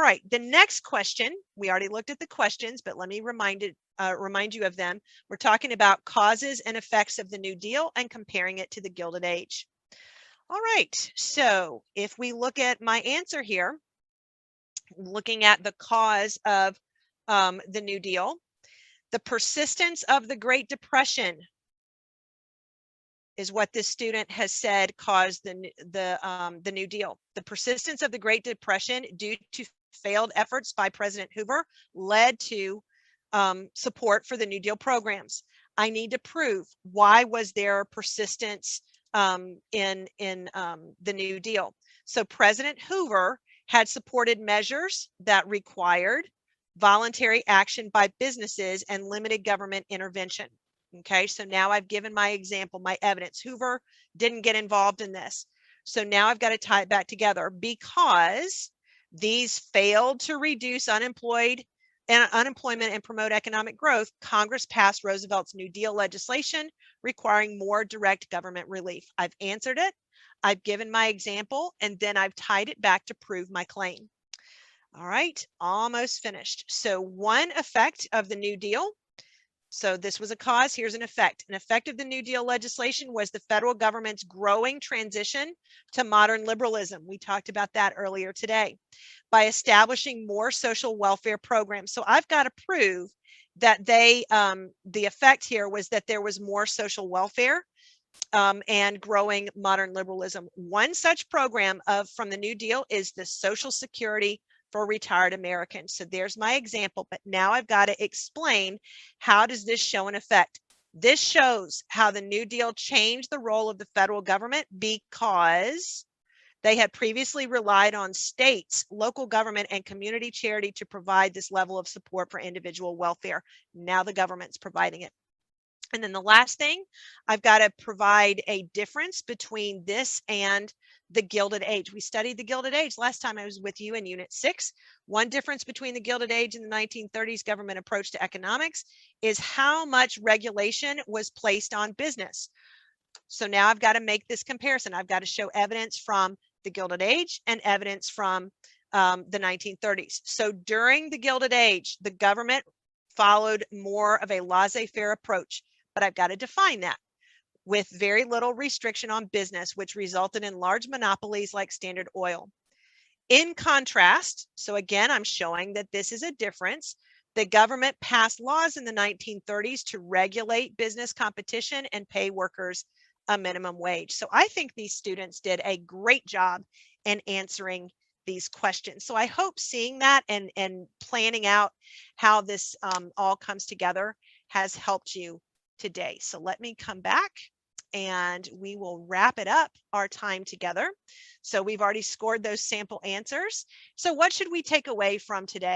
right, the next question, we already looked at the questions, but let me remind you of them. We're talking about causes and effects of the New Deal and comparing it to the Gilded Age. All right, so if we look at my answer here, looking at the cause of the New Deal, the persistence of the Great Depression is what this student has said caused the New Deal. The persistence of the Great Depression due to failed efforts by President Hoover led to support for the New Deal programs. I need to prove why was there persistence in the New Deal. So President Hoover had supported measures that required voluntary action by businesses and limited government intervention. Okay, so now I've given my example, my evidence. Hoover didn't get involved in this. So now I've got to tie it back together because these failed to reduce unemployment and promote economic growth. Congress passed Roosevelt's New Deal legislation requiring more direct government relief. I've answered it, I've given my example, and then I've tied it back to prove my claim. All right, almost finished. So one effect of the New Deal. So this was a cause, here's an effect. An effect of the New Deal legislation was the federal government's growing transition to modern liberalism. We talked about that earlier today by establishing more social welfare programs. So I've got to prove that the effect here was that there was more social welfare and growing modern liberalism. One such program from the New Deal is the Social Security for retired Americans. So there's my example, but now I've got to explain, how does this show an effect? This shows how the New Deal changed the role of the federal government because they had previously relied on states, local government, and community charity to provide this level of support for individual welfare. Now the government's providing it. And then the last thing, I've got to provide a difference between this and the Gilded Age. We studied the Gilded Age last time I was with you in Unit 6. One difference between the Gilded Age and the 1930s government approach to economics is how much regulation was placed on business. So now I've got to make this comparison. I've got to show evidence from the Gilded Age and evidence from the 1930s. So during the Gilded Age, the government followed more of a laissez-faire approach, but I've got to define that with very little restriction on business, which resulted in large monopolies like Standard Oil. In contrast, so again, I'm showing that this is a difference. The government passed laws in the 1930s to regulate business competition and pay workers a minimum wage. So I think these students did a great job in answering these questions. So I hope seeing that and planning out how this all comes together has helped you today. So let me come back and we will wrap it up, our time together. So we've already scored those sample answers. So what should we take away from today?